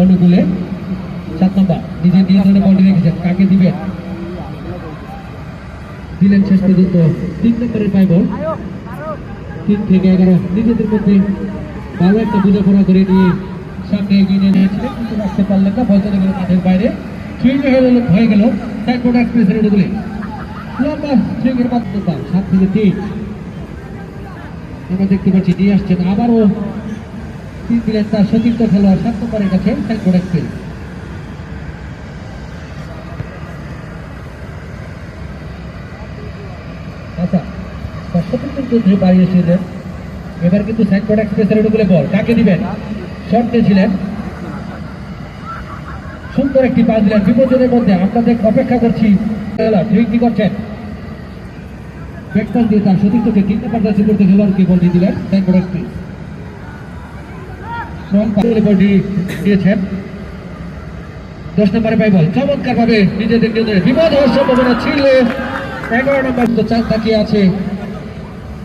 অনুকূলে 7 নম্বর নিজের নিয়ন্ত্রণে বলটি রেখেছেন, কাকে দিবেন? দিলেন শেষ পর্যন্ত 3 নম্বরের পাই বল। 3 থেকে 11 নিজেদের মধ্যে ভালো একটা বোঝাপড়া করে নিয়ে সামনে এগিয়ে নিয়ে নিয়েছিলেন, কিন্তু রাখতে পারলেন না, বল চলে গেল মাঠের বাইরে। সুইং হয়ে গেল সাইনবোর্ড এক্সপ্রেসের অনুকূলে। লম্বা সুইংয়ের মাধ্যমে 7 থেকে 3 আমরা দেখতে পাচ্ছি নিয়ে আসছেন আবারও 3 দিলেন তার সতীর্থ খেলোয়াড় 7 নম্বরের কাছে সাইনবোর্ড এক্সপ্রেস। আচ্ছা, 75 যুদ্ধে বাড়িয়ে এসেছিলেন, এবার কিন্তু সাইনবোর্ড এক্সপ্রেসের অনুকূলে বল, কাকে দিবেন? শট নিয়েছিলেন, সুন্দর একটি পাস দিলেন বিপদের মধ্যে। আমরা অপেক্ষা করছি কি করছেন, ব্যাকপাস দিয়ে তার সতীর্থকে 3 নম্বর জার্সি করতে খেলোয়াড়কে বল দিয়ে দিলেন সাইনবোর্ড এক্সপ্রেস। বলটি দিয়েছেন 10 নম্বরে পাই বল, চমৎকার ভাবে নিজেদের নিয়ন্ত্রণে, বিপদ হওয়ার সম্ভাবনা ছিল। 11 নম্বর চান্স তাকিয়ে আছে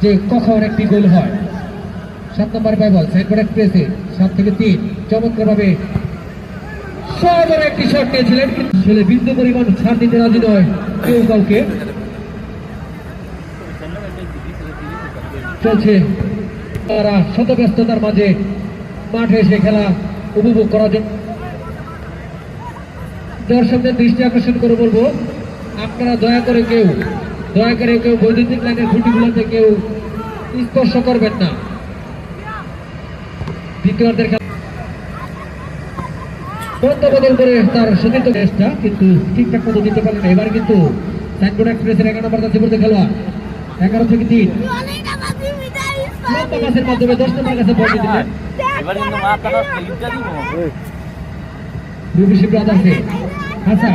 যে কখন একটি গোল হয়। 7 নম্বরে পাই বল সাইনবোর্ড এক্সপ্রেসে 7 থেকে 3 চমৎকার ভাবে সদর একটি শট নিয়েছিলেন, কিন্তু ছেলে বিন্দু পরিমাণ ছাড় দিতে রাজি নয় কেউ কাউকে। চলছে তারা শত ব্যস্ততার মাঝে মাঠে এসে খেলা উপভোগ করার জন্য। দর্শকদের দৃষ্টি আকর্ষণ করে বলবো, আপনারা দয়া করে কেউ বৈদ্যুতিক লাইনের খুঁটিগুলোতে কেউ স্পর্শ করবেন না। দ্বিতীয়ার্ধের বদল করে তার সতীর্থ চেষ্টা, কিন্তু ঠিকঠাক মতো দিতে পারলেন না। এবার কিন্তু সাইনবোর্ড এক্সপ্রেসের 11 নম্বর জার্সি পড়তে খেলোয়াড় 11 থেকে 3 লম্বা পাসের মাধ্যমে 10 নম্বর কাছে বল দিলেন ব্রাদার্সে। আচ্ছা,